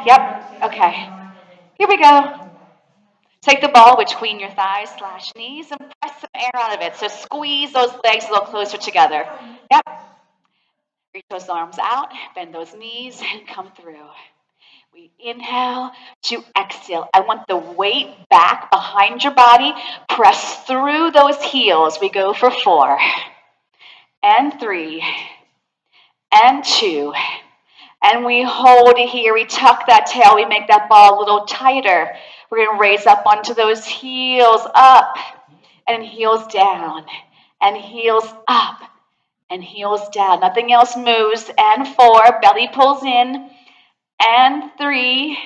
Yep, okay. Here we go. Take the ball between your thighs slash knees and press some air out of it. So squeeze those legs a little closer together. Yep. Reach those arms out, bend those knees, and come through. We inhale to exhale. I want the weight back behind your body. Press through those heels. We go for 4 and 3 and 2. And we hold it here. We tuck that tail. We make that ball a little tighter. We're going to raise up onto those heels, up and heels down and heels up and heels down. Nothing else moves. And 4, belly pulls in. And 3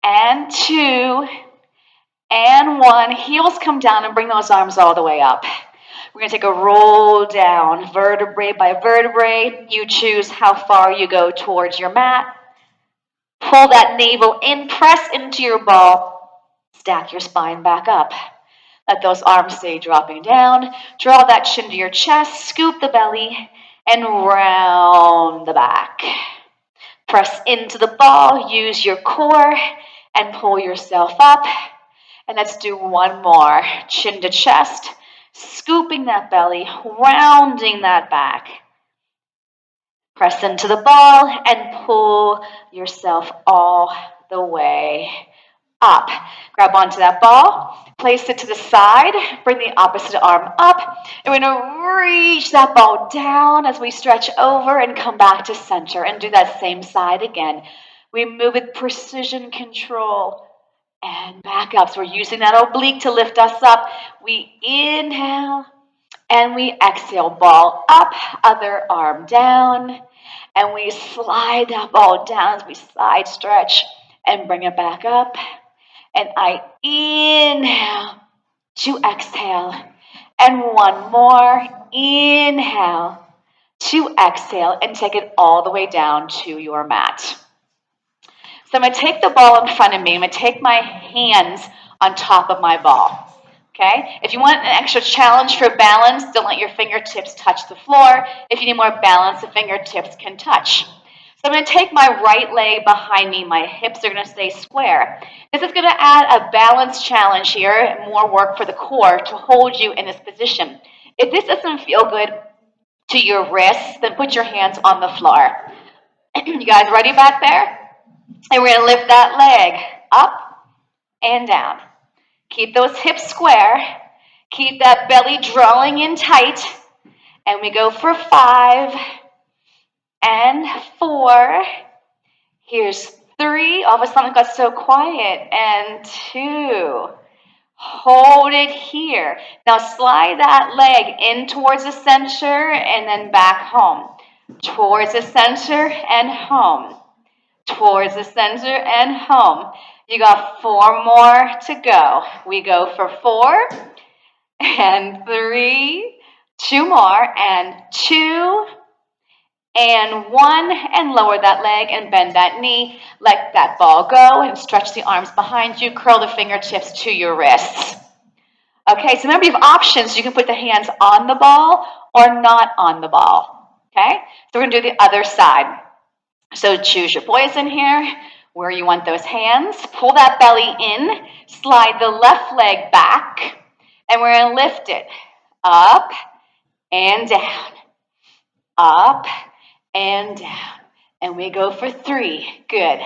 and 2 and 1. Heels come down and bring those arms all the way up. We're going to take a roll down, vertebrae by vertebrae. You choose how far you go towards your mat. Pull that navel in, press into your ball. Stack your spine back up. Let those arms stay dropping down. Draw that chin to your chest, scoop the belly, and round the back. Press into the ball, use your core, and pull yourself up. And let's do one more. Chin to chest, scooping that belly, rounding that back. Press into the ball and pull yourself all the way up. Grab onto that ball, place it to the side, bring the opposite arm up, and we're going to reach that ball down as we stretch over and come back to center and do that same side again. We move with precision control and back up. So we're using that oblique to lift us up. We inhale and we exhale, ball up, other arm down, and we slide that ball down as we side stretch and bring it back up. And I inhale to exhale. And one more. Inhale to exhale and take it all the way down to your mat. So I'm going to take the ball in front of me. I'm going to take my hands on top of my ball. Okay? If you want an extra challenge for balance, don't let your fingertips touch the floor. If you need more balance, the fingertips can touch. So I'm going to take my right leg behind me. My hips are going to stay square. This is going to add a balance challenge here, more work for the core to hold you in this position. If this doesn't feel good to your wrists, then put your hands on the floor. You guys ready back there? And we're going to lift that leg up and down. Keep those hips square. Keep that belly drawing in tight. And we go for 5 and 4. Here's 3. All of a sudden it got so quiet. And 2. Hold it here. Now slide that leg in towards the center and then back home. Towards the center and home. Towards the center and home. You got 4 more to go. We go for 4 and 3, 2 more and 2 and 1, and lower that leg and bend that knee. Let that ball go and stretch the arms behind you. Curl the fingertips to your wrists. Okay, so remember you have options. You can put the hands on the ball or not on the ball. Okay, so we're going to do the other side. So choose your poison here, where you want those hands. Pull that belly in, slide the left leg back, and we're going to lift it up and down, up and down. And we go for 3, good,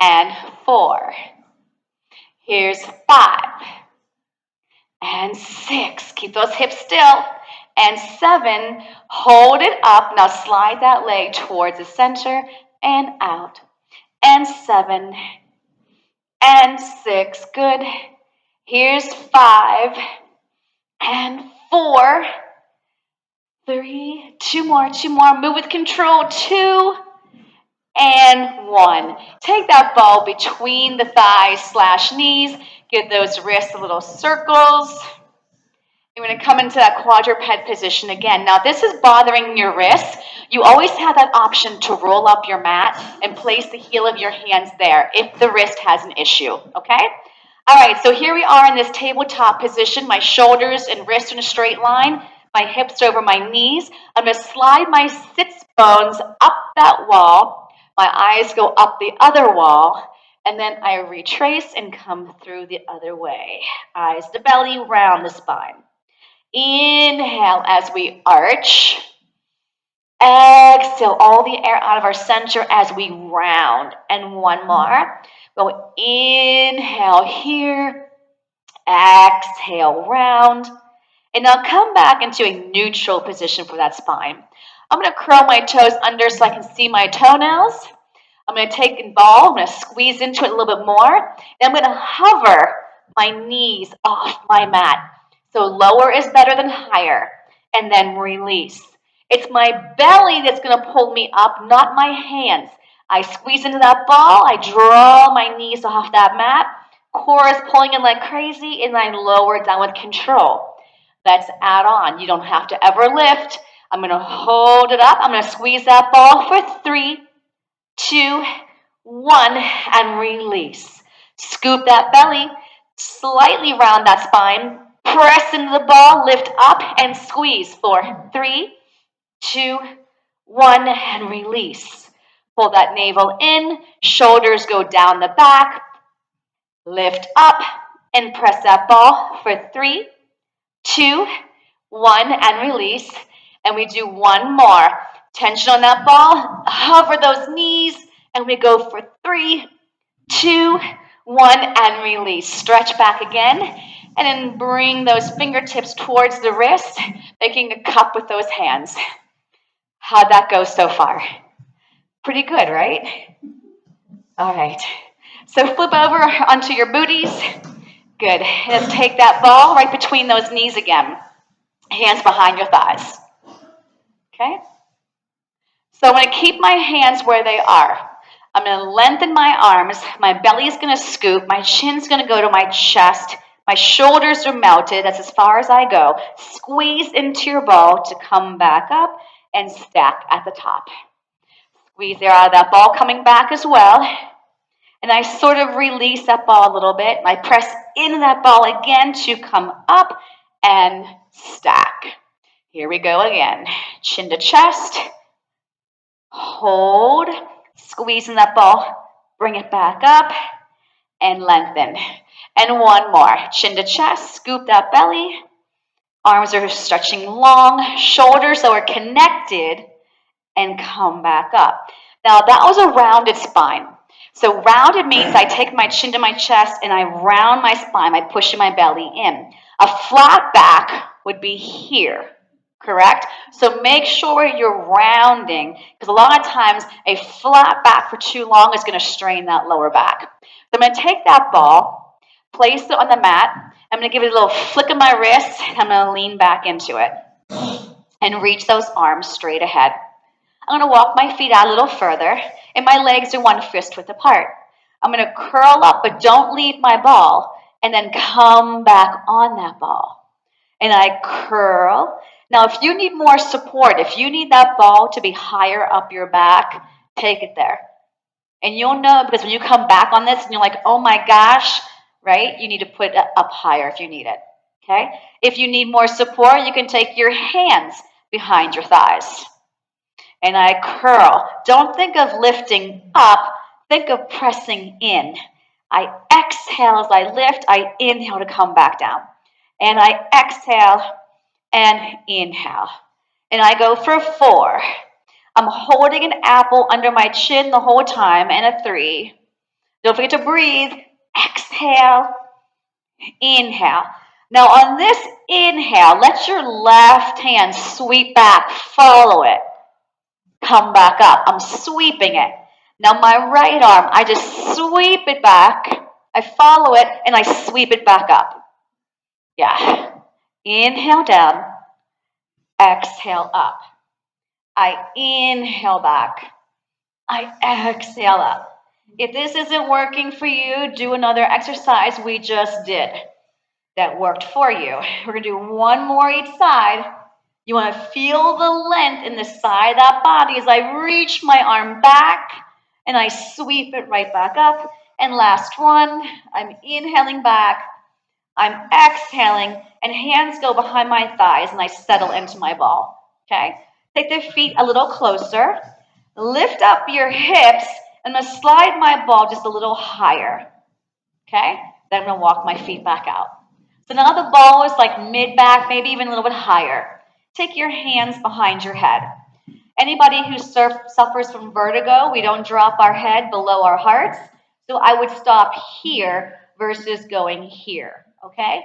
and 4. Here's 5 and 6. Keep those hips still. And 7, hold it up. Now slide that leg towards the center and out. And 7 and 6, good. Here's 5 and 4, 3, 2 more, 2 more. Move with control, 2 and 1. Take that ball between the thighs slash knees. Give those wrists a little circles. You're going to come into that quadruped position again. Now, this is bothering your wrists. You always have that option to roll up your mat and place the heel of your hands there if the wrist has an issue, okay? All right, so here we are in this tabletop position. My shoulders and wrists in a straight line. My hips over my knees. I'm going to slide my sits bones up that wall. My eyes go up the other wall, and then I retrace and come through the other way. Eyes to belly, round the spine. Inhale as we arch. Exhale all the air out of our center as we round. And one more. Go inhale here. Exhale, round. And now come back into a neutral position for that spine. I'm going to curl my toes under so I can see my toenails. I'm going to take a ball. I'm going to squeeze into it a little bit more. And I'm going to hover my knees off my mat. So lower is better than higher. And then release. It's my belly that's going to pull me up, not my hands. I squeeze into that ball. I draw my knees off that mat. Core is pulling in like crazy, and I lower down with control. Let's add on. You don't have to ever lift. I'm going to hold it up. I'm going to squeeze that ball for 3, 2, 1, and release. Scoop that belly, slightly round that spine. Press into the ball, lift up, and squeeze for 3, 2, 1, and release. Pull that navel in, shoulders go down the back. Lift up and press that ball for 3, 2, 1, and release. And we do one more. Tension on that ball, hover those knees, and we go for 3, 2, 1, and release. Stretch back again, and then bring those fingertips towards the wrist, making a cup with those hands. How'd that go so far? Pretty good, right? All right. So flip over onto your booties. Good. Let's take that ball right between those knees again. Hands behind your thighs. Okay? So I'm going to keep my hands where they are. I'm going to lengthen my arms. My belly is going to scoop. My chin's going to go to my chest. My shoulders are melted. That's as far as I go. Squeeze into your ball to come back up and stack at the top. Squeeze air out of that ball coming back as well. And I sort of release that ball a little bit. I press into that ball again to come up and stack. Here we go again. Chin to chest. Hold. Squeeze in that ball. Bring it back up and lengthen. And one more. Chin to chest. Scoop that belly. Arms are stretching long. Shoulders are connected. And come back up. Now that was a rounded spine. So rounded means I take my chin to my chest and I round my spine by pushing my belly in. A flat back would be here, correct? So make sure you're rounding, because a lot of times a flat back for too long is going to strain that lower back. So I'm going to take that ball, place it on the mat. I'm going to give it a little flick of my wrist, and I'm going to lean back into it and reach those arms straight ahead. I'm going to walk my feet out a little further, and my legs are 1 fist width apart. I'm going to curl up, but don't leave my ball, and then come back on that ball. And I curl. Now, if you need more support, if you need that ball to be higher up your back, take it there. And you'll know, because when you come back on this and you're like, oh my gosh, right? You need to put it up higher if you need it, okay? If you need more support, you can take your hands behind your thighs. And I curl. Don't think of lifting up. Think of pressing in. I exhale as I lift. I inhale to come back down. And I exhale and inhale. And I go for 4. I'm holding an apple under my chin the whole time, and a 3. Don't forget to breathe. Exhale, inhale. Now on this inhale, let your left hand sweep back. Follow it. Come back up. I'm sweeping it. Now my right arm, I just sweep it back. I follow it and I sweep it back up. Yeah. Inhale down. Exhale up. I inhale back. I exhale up. If this isn't working for you, do another exercise we just did that worked for you. We're going to do one more each side. You want to feel the length in the side of that body as I reach my arm back and I sweep it right back up. And last one, I'm inhaling back, I'm exhaling, and hands go behind my thighs and I settle into my ball. Okay? Take the feet a little closer. Lift up your hips. I'm going to slide my ball just a little higher. Okay? Then I'm going to walk my feet back out. So now the ball is like mid-back, maybe even a little bit higher. Take your hands behind your head. Anybody who suffers from vertigo, we don't drop our head below our hearts. So I would stop here versus going here, okay?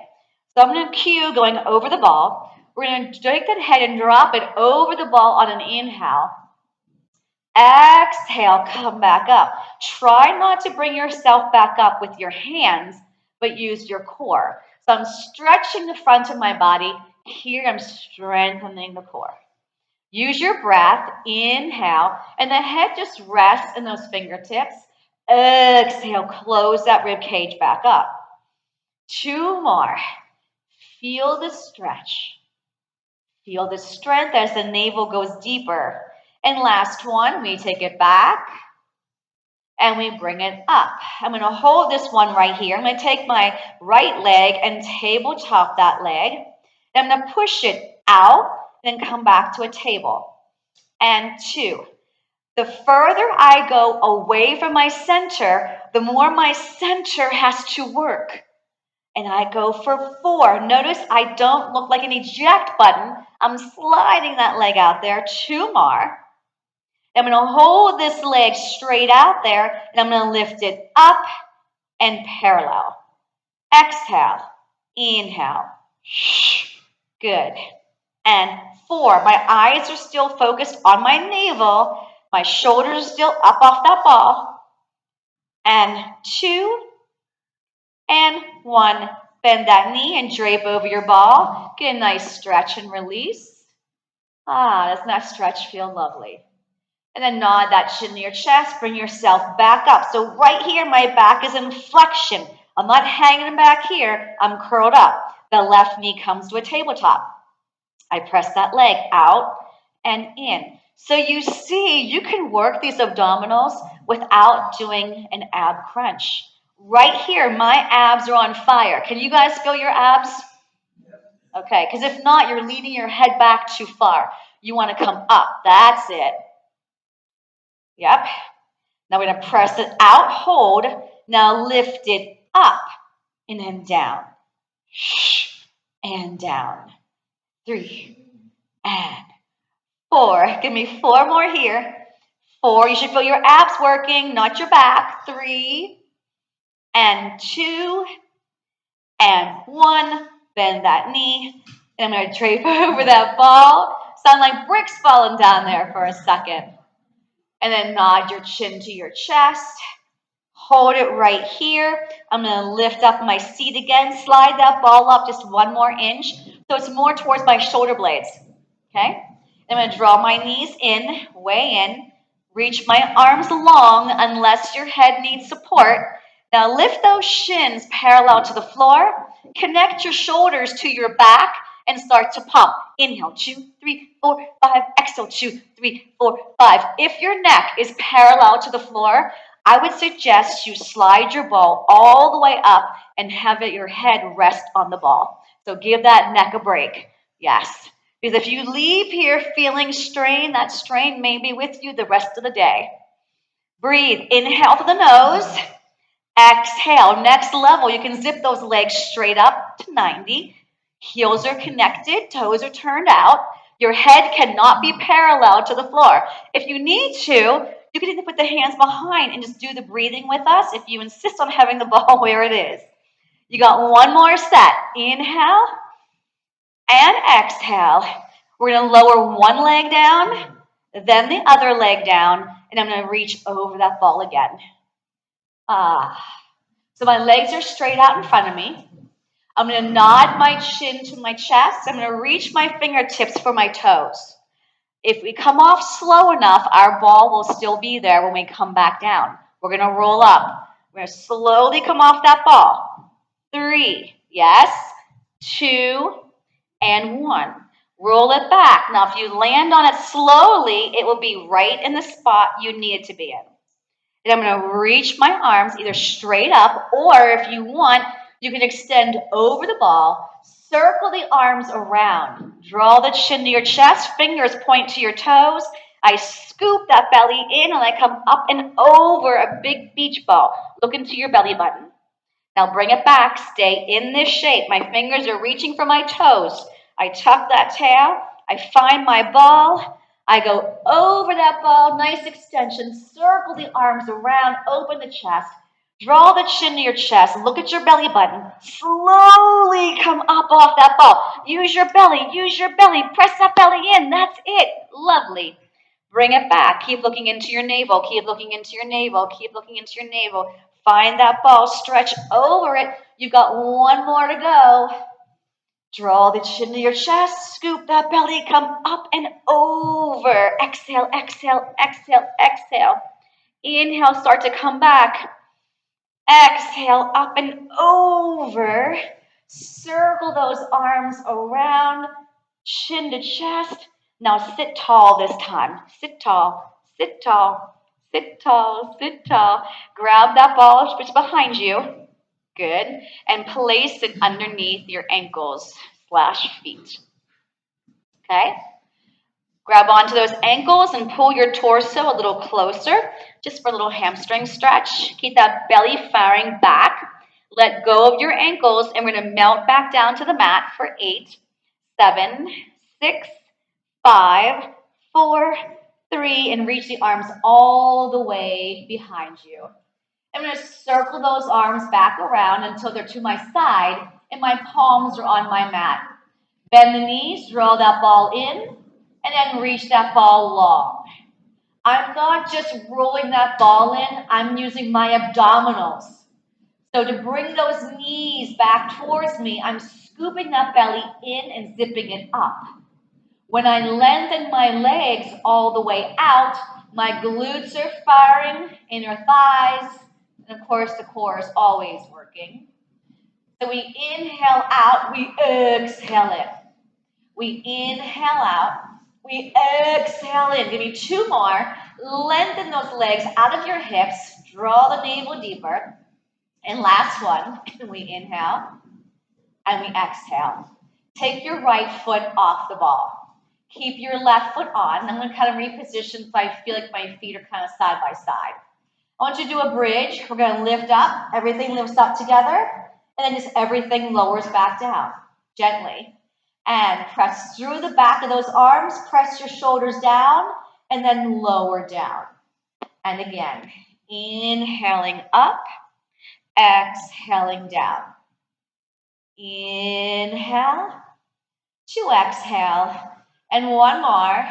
So I'm going to cue going over the ball. We're going to take that head and drop it over the ball on an inhale. Exhale, come back up. Try not to bring yourself back up with your hands, but use your core. So I'm stretching the front of my body. Here I'm strengthening the core. Use your breath, inhale, and the head just rests in those fingertips. Exhale, close that rib cage back up. 2 more. Feel the stretch. Feel the strength as the navel goes deeper. And last one, we take it back and we bring it up. I'm going to hold this one right here. I'm going to take my right leg and tabletop that leg. And I'm going to push it out and come back to a table. And 2. The further I go away from my center, the more my center has to work. And I go for 4. Notice I don't look like an eject button. I'm sliding that leg out there. 2 more. I'm going to hold this leg straight out there, and I'm going to lift it up and parallel. Exhale. Inhale. Good. And 4. My eyes are still focused on my navel. My shoulders are still up off that ball. And 2. And 1. Bend that knee and drape over your ball. Get a nice stretch and release. Doesn't that stretch feel lovely? And then nod that chin to your chest. Bring yourself back up. So right here, my back is in flexion. I'm not hanging back here. I'm curled up. The left knee comes to a tabletop. I press that leg out and in. So you see, you can work these abdominals without doing an ab crunch. Right here, my abs are on fire. Can you guys feel your abs? Okay, because if not, you're leaning your head back too far. You want to come up. That's it. Yep. Now we're going to press it out, hold. Now lift it up and then down. And down. 3 and 4. Give me 4 more here. 4. You should feel your abs working, not your back. 3 and 2 and 1. Bend that knee. And I'm going to drape over that ball. Sound like bricks falling down there for a second. And then nod your chin to your chest. Hold it right here. I'm going to lift up my seat again. Slide that ball up just 1 more inch. So it's more towards my shoulder blades. Okay? I'm going to draw my knees in, way in. Reach my arms long unless your head needs support. Now lift those shins parallel to the floor. Connect your shoulders to your back and start to pump. Inhale, 2, 3, 4, 5. Exhale, 2, 3, 4, 5. If your neck is parallel to the floor, I would suggest you slide your ball all the way up and have your head rest on the ball. So give that neck a break. Yes. Because if you leave here feeling strain, that strain may be with you the rest of the day. Breathe. Inhale to the nose. Exhale. Next level, you can zip those legs straight up to 90. Heels are connected. Toes are turned out. Your head cannot be parallel to the floor. If you need to, you can either put the hands behind and just do the breathing with us if you insist on having the ball where it is. You got 1 more set. Inhale and exhale. We're going to lower 1 leg down, then the other leg down, and I'm going to reach over that ball again. So my legs are straight out in front of me. I'm going to nod my chin to my chest. I'm going to reach my fingertips for my toes. If we come off slow enough, our ball will still be there when we come back down. We're going to roll up. We're going to slowly come off that ball. 3, yes, 2, and 1. Roll it back. Now, if you land on it slowly, it will be right in the spot you need it to be in. And I'm going to reach my arms either straight up, or if you want, you can extend over the ball, circle the arms around, draw the chin to your chest, fingers point to your toes. I scoop that belly in and I come up and over a big beach ball. Look into your belly button. Now bring it back. Stay in this shape. My fingers are reaching for my toes. I tuck that tail. I find my ball. I go over that ball. Nice extension. Circle the arms around. Open the chest. Draw the chin to your chest. Look at your belly button. Slowly come up off that ball. Use your belly. Use your belly. Press that belly in. That's it. Lovely. Bring it back. Keep looking into your navel. Keep looking into your navel. Keep looking into your navel. Find that ball. Stretch over it. You've got one more to go. Draw the chin to your chest. Scoop that belly. Come up and over. Exhale, exhale, exhale, exhale. Inhale. Start to come back. Exhale, up and over. Circle those arms around, chin to chest. Now sit tall this time. Sit tall, sit tall, sit tall, sit tall. Grab that ball which is behind you. Good. And place it underneath your ankles / feet. Okay? Grab onto those ankles and pull your torso a little closer, just for a little hamstring stretch. Keep that belly firing back. Let go of your ankles, and we're going to melt back down to the mat for 8, 7, 6, 5, 4, 3, and reach the arms all the way behind you. I'm going to circle those arms back around until they're to my side, and my palms are on my mat. Bend the knees, draw that ball in, and then reach that ball long. I'm not just rolling that ball in, I'm using my abdominals. So to bring those knees back towards me, I'm scooping that belly in and zipping it up. When I lengthen my legs all the way out, my glutes are firing, inner thighs, and of course the core is always working. So we inhale out, we exhale in. We inhale out, we exhale in. Give me 2 more. Lengthen those legs out of your hips. Draw the navel deeper. And last one. We inhale and we exhale. Take your right foot off the ball. Keep your left foot on. I'm going to kind of reposition so I feel like my feet are kind of side by side. I want you to do a bridge. We're going to lift up. Everything lifts up together. And then just everything lowers back down gently. And press through the back of those arms, press your shoulders down, and then lower down. And again, inhaling up, exhaling down. Inhale, to exhale, and one more.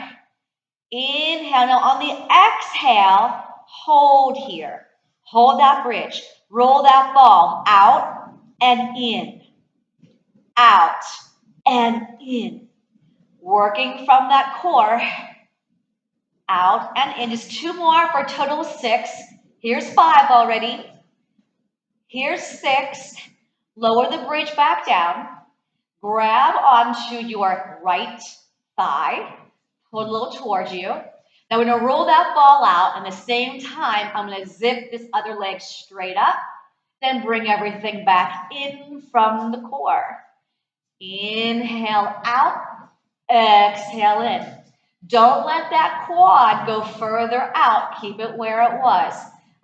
Inhale. Now on the exhale, hold here. Hold that bridge. Roll that ball out and in. Out and in. Working from that core, out and in. Just 2 more for a total of 6. Here's 5 already. Here's 6. Lower the bridge back down. Grab onto your right thigh. Pull it a little towards you. Now we're going to roll that ball out. And at the same time, I'm going to zip this other leg straight up. Then bring everything back in from the core. Inhale out. Exhale in. Don't let that quad go further out. Keep it where it was.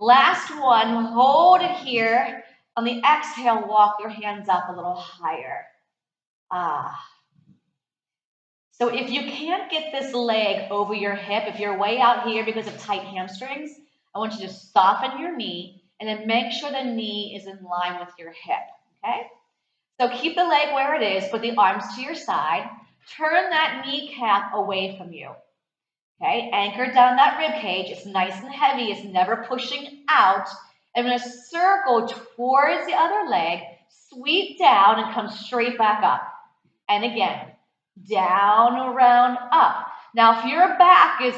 Last one, hold it here. On the exhale, walk your hands up a little higher. So if you can't get this leg over your hip, if you're way out here because of tight hamstrings, I want you to soften your knee and then make sure the knee is in line with your hip, okay? So keep the leg where it is, put the arms to your side. Turn that kneecap away from you. Okay, anchor down that rib cage. It's nice and heavy. It's never pushing out. I'm going to circle towards the other leg, sweep down, and come straight back up. And again, down, around, up. Now, if your back is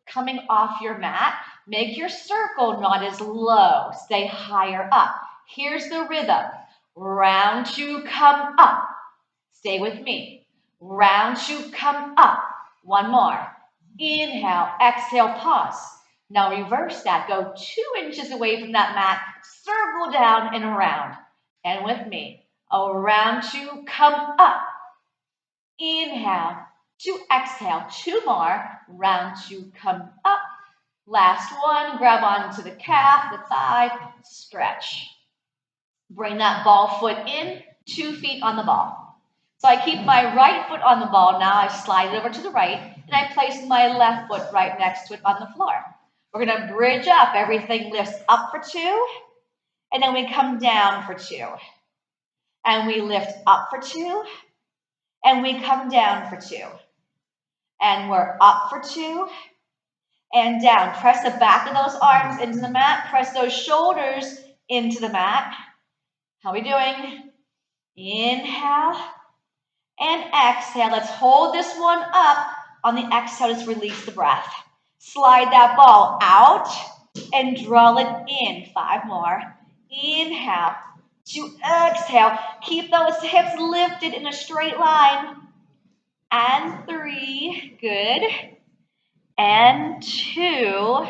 coming off your mat, make your circle not as low. Stay higher up. Here's the rhythm. Round 2, come up. Stay with me. Round 2, come up. One more. Inhale, exhale, pause. Now reverse that. Go 2 inches away from that mat. Circle down and around. And with me. Around 2, come up. Inhale, to exhale. 2 more. Round 2, come up. Last one, grab onto the calf, the thigh, stretch. Bring that ball foot in, 2 feet on the ball. So I keep my right foot on the ball. Now I slide it over to the right, and I place my left foot right next to it on the floor. We're going to bridge up. Everything lifts up for 2, and then we come down for 2. And we lift up for 2, and we come down for 2. And we're up for 2, and down. Press the back of those arms into the mat. Press those shoulders into the mat. How are we doing? Inhale and exhale. Let's hold this one up. On the exhale, just release the breath. Slide that ball out and draw it in. 5 more. Inhale to exhale. Keep those hips lifted in a straight line. And 3. Good. And 2.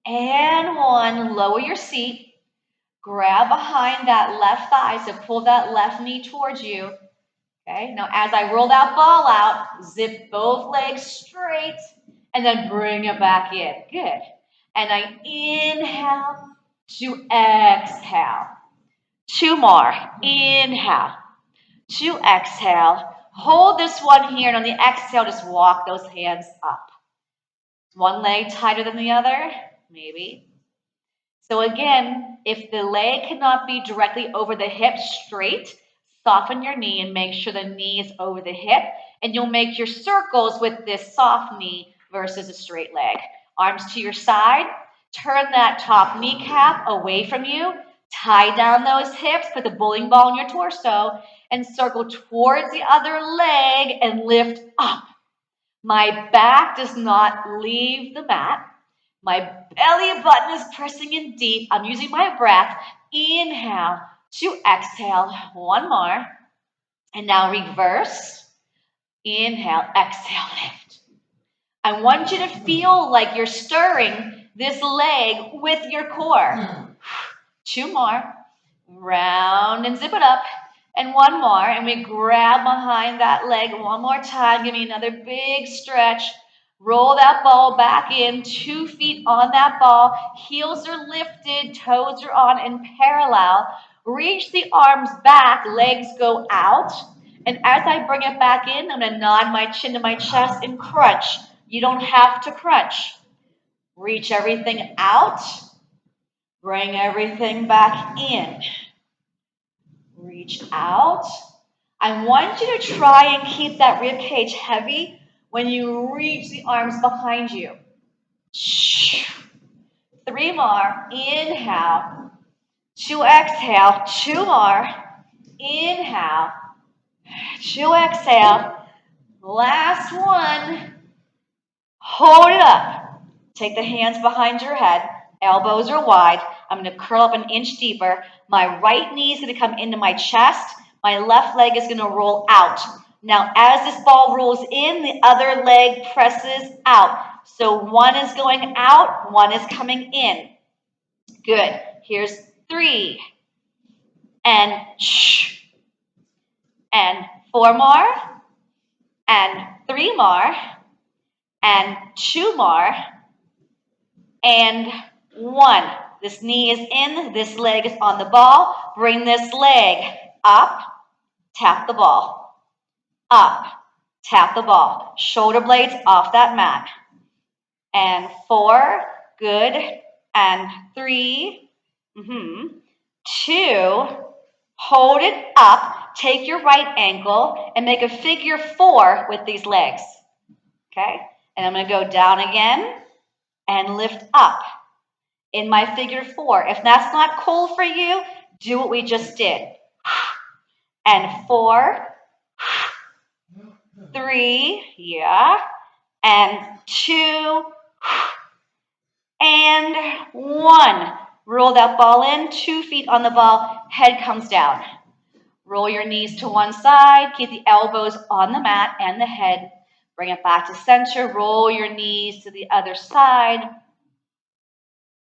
And 1. Lower your seat. Grab behind that left thigh, so pull that left knee towards you. Okay, now as I roll that ball out, zip both legs straight, and then bring it back in. Good. And I inhale to exhale. 2 more. Inhale to exhale. Hold this one here, and on the exhale, just walk those hands up. One leg tighter than the other? Maybe. So again, if the leg cannot be directly over the hip straight, soften your knee and make sure the knee is over the hip, and you'll make your circles with this soft knee versus a straight leg. Arms to your side, turn that top kneecap away from you, tie down those hips, put the bowling ball in your torso, and circle towards the other leg and lift up. My back does not leave the mat. My belly button is pressing in deep. I'm using my breath. Inhale to exhale. 1 more. And now reverse. Inhale, exhale, lift. I want you to feel like you're stirring this leg with your core. 2 more. Round and zip it up. And 1 more. And we grab behind that leg 1 more time. Give me another big stretch. Roll that ball back in, 2 feet on that ball. Heels are lifted, toes are on in parallel. Reach the arms back, legs go out. And as I bring it back in, I'm going to nod my chin to my chest and crunch. You don't have to crunch. Reach everything out. Bring everything back in. Reach out. I want you to try and keep that rib cage heavy when you reach the arms behind you. 3 more. Inhale. To exhale. 2 more. Inhale. To exhale. Last one. Hold it up. Take the hands behind your head. Elbows are wide. I'm going to curl up an inch deeper. My right knee is going to come into my chest. My left leg is going to roll out. Now, as this ball rolls in, the other leg presses out. So 1 is going out, 1 is coming in. Good. Here's 3. And 4 more. And 3 more. And 2 more. And 1. This knee is in, this leg is on the ball. Bring this leg up, tap the ball. Up, tap the ball. Shoulder blades off that mat. And 4, good. And 3, 2, hold it up. Take your right ankle and make a figure 4 with these legs. Okay? And I'm going to go down again and lift up in my figure 4. If that's not cool for you, do what we just did. And 4, 3, yeah, and 2, and 1. Roll that ball in, 2 feet on the ball, head comes down. Roll your knees to one side, keep the elbows on the mat and the head. Bring it back to center, roll your knees to the other side.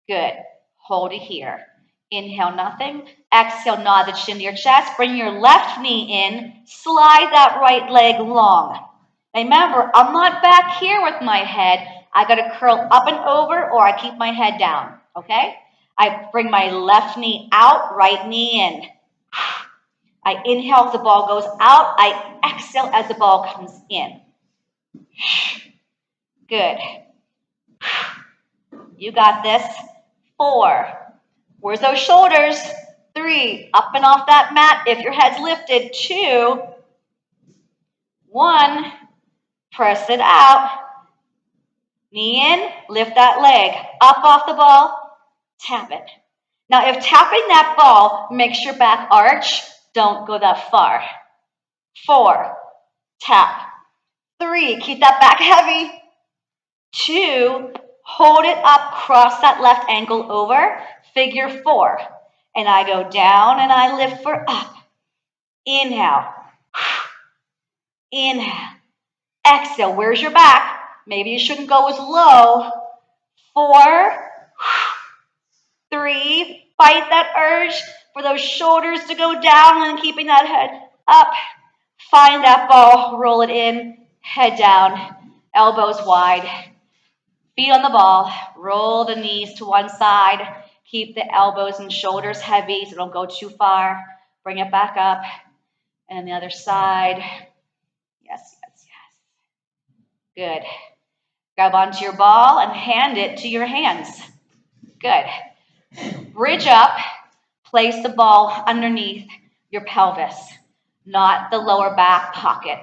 Good. Hold it here. Inhale, nothing. Exhale, nod the chin to your chest. Bring your left knee in. Slide that right leg long. Remember, I'm not back here with my head. I got to curl up and over, or I keep my head down, okay? I bring my left knee out, right knee in. I inhale as the ball goes out. I exhale as the ball comes in. Good. You got this. 4. Where's those shoulders? 3. Up and off that mat if your head's lifted. 2. 1. Press it out. Knee in. Lift that leg. Up off the ball. Tap it. Now, if tapping that ball makes your back arch, don't go that far. 4. Tap. 3. Keep that back heavy. 2. Hold it up. Cross that left ankle over. Figure 4. And I go down and I lift for up. Inhale. Inhale. Exhale. Where's your back? Maybe you shouldn't go as low. 4. 3. Fight that urge for those shoulders to go down and keeping that head up. Find that ball. Roll it in. Head down. Elbows wide. Feet on the ball. Roll the knees to one side. Keep the elbows and shoulders heavy so don't go too far. Bring it back up. And the other side. Yes, yes, yes. Good. Grab onto your ball and hand it to your hands. Good. Bridge up. Place the ball underneath your pelvis, not the lower back pocket.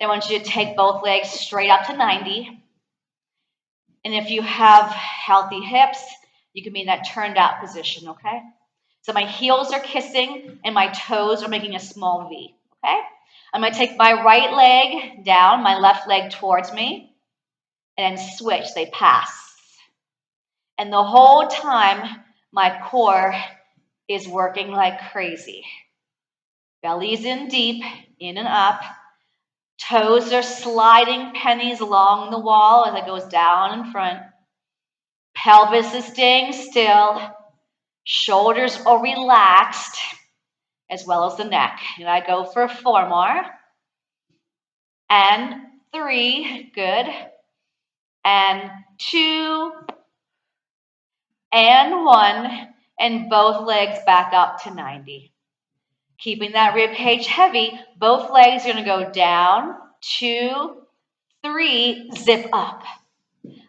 I want you to take both legs straight up to 90. And if you have healthy hips, you can be in that turned out position, okay? So my heels are kissing and my toes are making a small V, okay? I'm going to take my right leg down, my left leg towards me, and then switch. They pass. And the whole time, my core is working like crazy. Belly's in deep, in and up. Toes are sliding pennies along the wall as it goes down in front. Pelvis is staying still. Shoulders are relaxed, as well as the neck. And I go for 4 more. And 3, good. And 2, and 1, and both legs back up to 90. Keeping that rib cage heavy, both legs are going to go down, 2, 3, zip up.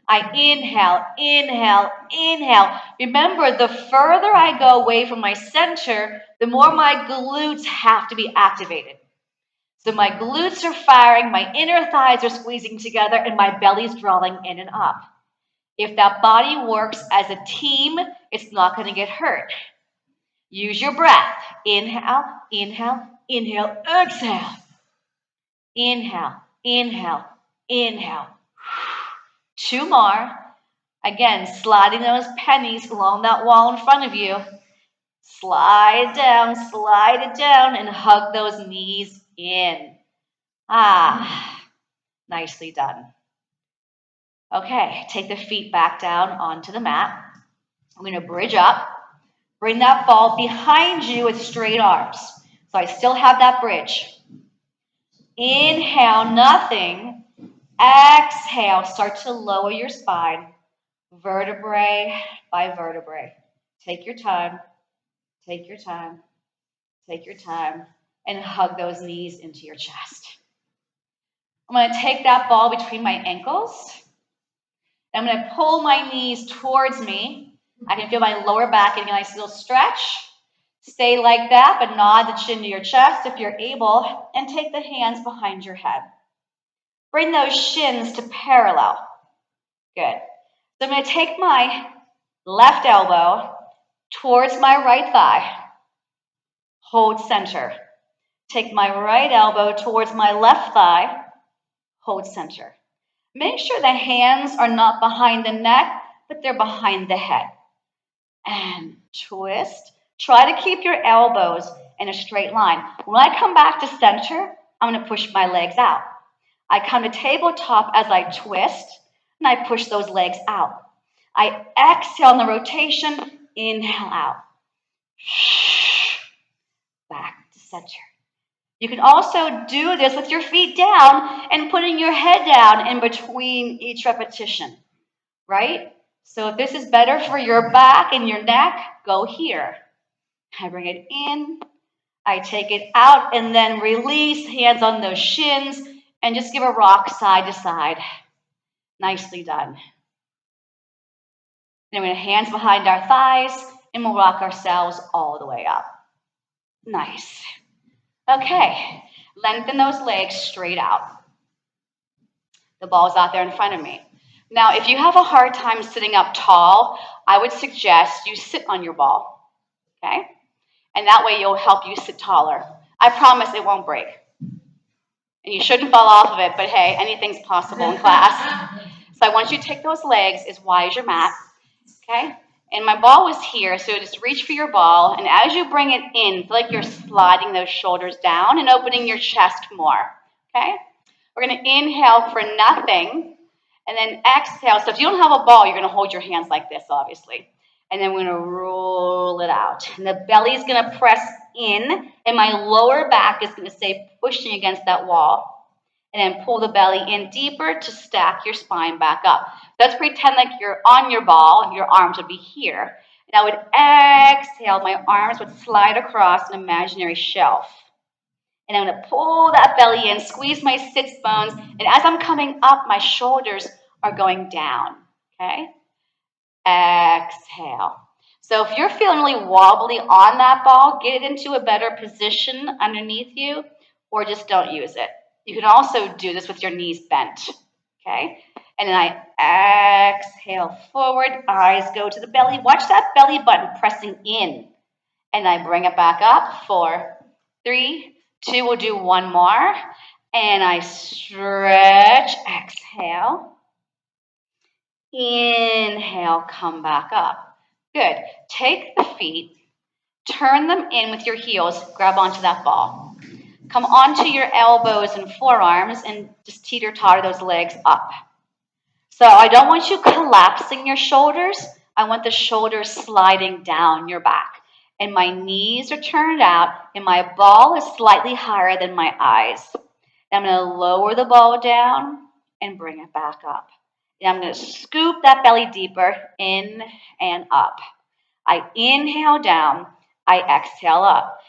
I inhale, inhale, inhale. Remember, the further I go away from my center, the more my glutes have to be activated. So my glutes are firing, my inner thighs are squeezing together, and my belly's drawing in and up. If that body works as a team, it's not going to get hurt. Use your breath. Inhale, inhale, inhale, exhale. Inhale, inhale, inhale. 2 more. Again, sliding those pennies along that wall in front of you. Slide it down, and hug those knees in. Nicely done. Okay, take the feet back down onto the mat. I'm going to bridge up. Bring that ball behind you with straight arms. So I still have that bridge. Inhale, nothing. Exhale, start to lower your spine, vertebrae by vertebrae. Take your time, take your time, take your time, and hug those knees into your chest. I'm going to take that ball between my ankles. I'm going to pull my knees towards me. I can feel my lower back getting a nice little stretch. Stay like that, but nod the chin to your chest if you're able, and take the hands behind your head. Bring those shins to parallel. Good. So I'm going to take my left elbow towards my right thigh. Hold center. Take my right elbow towards my left thigh. Hold center. Make sure the hands are not behind the neck, but they're behind the head. And twist. Try to keep your elbows in a straight line. When I come back to center, I'm going to push my legs out. I come to tabletop as I twist, and I push those legs out. I exhale in the rotation. Inhale out. Back to center. You can also do this with your feet down and putting your head down in between each repetition, right? So if this is better for your back and your neck, go here. I bring it in, I take it out, and then release, hands on those shins, and just give a rock side to side. Nicely done. Then we're going to hands behind our thighs, and we'll rock ourselves all the way up. Nice. Okay, lengthen those legs straight out. The ball's out there in front of me. Now, if you have a hard time sitting up tall, I would suggest you sit on your ball, okay? And that way you'll help you sit taller. I promise it won't break. And you shouldn't fall off of it, but hey, anything's possible in class. So I want you to take those legs as wide as your mat, okay? And my ball was here, so just reach for your ball, and as you bring it in, feel like you're sliding those shoulders down and opening your chest more, okay? We're going to inhale for nothing, and then exhale. So if you don't have a ball, you're going to hold your hands like this, obviously. And then we're going to roll it out. And the belly is going to press in, and my lower back is going to stay pushing against that wall. And then pull the belly in deeper to stack your spine back up. Let's pretend like you're on your ball. Your arms would be here. And I would exhale. My arms would slide across an imaginary shelf. And I'm going to pull that belly in, squeeze my sits bones, and as I'm coming up, my shoulders are going down, okay? Exhale. So if you're feeling really wobbly on that ball, get it into a better position underneath you, or just don't use it. You can also do this with your knees bent, okay? And then I exhale forward, eyes go to the belly. Watch that belly button pressing in. And I bring it back up, 4, 3, 2, we'll do one more. And I stretch, exhale. Inhale, come back up. Good. Take the feet, turn them in with your heels, grab onto that ball. Come onto your elbows and forearms and just teeter-totter those legs up. So I don't want you collapsing your shoulders. I want the shoulders sliding down your back. And my knees are turned out, and my ball is slightly higher than my eyes. And I'm going to lower the ball down and bring it back up. And I'm going to scoop that belly deeper, in and up. I inhale down, I exhale up.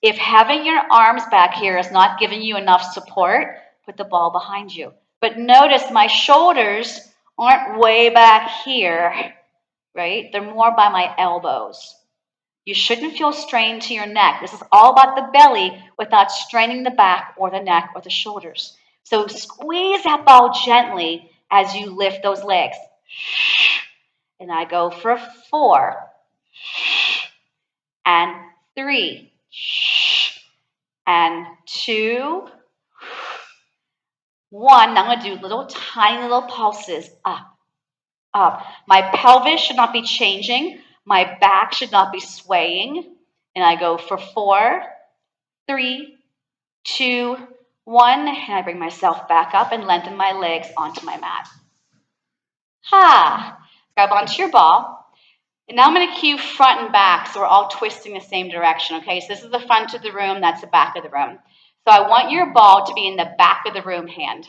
If having your arms back here is not giving you enough support, put the ball behind you. But notice my shoulders aren't way back here, right? They're more by my elbows. You shouldn't feel strained to your neck. This is all about the belly without straining the back or the neck or the shoulders. So squeeze that ball gently as you lift those legs. And I go for 4 and 3 and 2, 1. Now I'm going to do tiny little pulses up, up. My pelvis should not be changing. My back should not be swaying. And I go for 4, 3, 2, 1. And I bring myself back up and lengthen my legs onto my mat. Grab onto your ball. And now I'm going to cue front and back so we're all twisting the same direction, okay? So this is the front of the room, that's the back of the room. So I want your ball to be in the back of the room hand,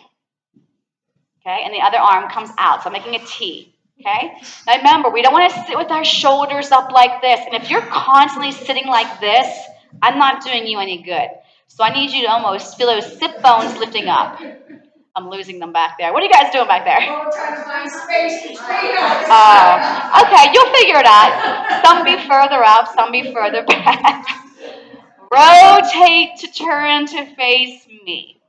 okay? And the other arm comes out, so I'm making a T, okay? Now remember, we don't want to sit with our shoulders up like this. And if you're constantly sitting like this, I'm not doing you any good. So I need you to almost feel those sit bones lifting up. I'm losing them back there. What are you guys doing back there? We're trying to find space between us. Oh, okay, you'll figure it out. Some be further up, some be further back. Rotate to turn to face me.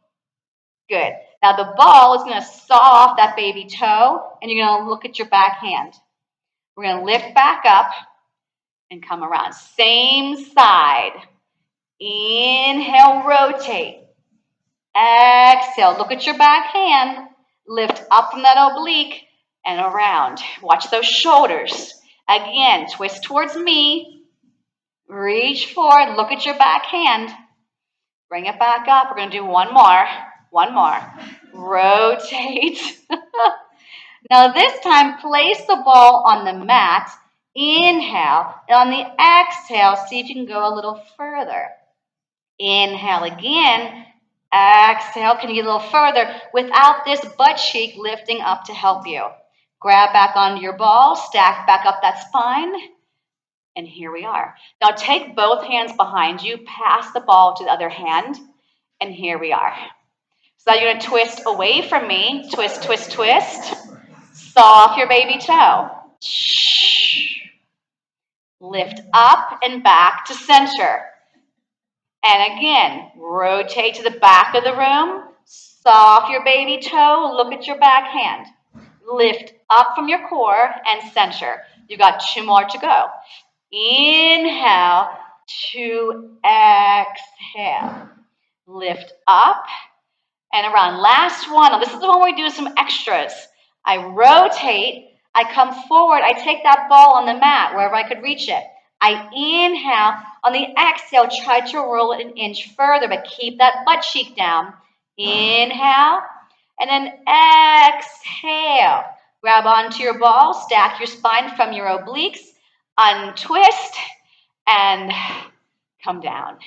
Good. Now the ball is going to saw off that baby toe, and you're going to look at your back hand. We're going to lift back up and come around. Same side. Inhale, rotate. Exhale, look at your back hand. Lift up from that oblique and around. Watch those shoulders. Again, twist towards me. Reach forward, look at your back hand. Bring it back up. We're going to do one more. One more. Rotate. Now this time, place the ball on the mat Inhale. And on the exhale, see if you can go a little further. Inhale again. Exhale. Can you get a little further without this butt cheek lifting up to help you? Grab back onto your ball. Stack back up that spine. And here we are. Now take both hands behind you. Pass the ball to the other hand. And here we are. So now you're going to twist away from me. Twist, twist, twist. Saw off your baby toe. Lift up and back to center. And again, rotate to the back of the room. Saw off your baby toe. Look at your back hand. Lift up from your core and center. You got 2 more to go. Inhale to exhale. Lift up and around. Last one. Now, this is the one where we do some extras. I rotate. I come forward. I take that ball on the mat wherever I could reach it. I inhale. On the exhale, try to roll it an inch further, but keep that butt cheek down. Inhale. And then exhale. Grab onto your ball. Stack your spine from your obliques. Untwist. And come down.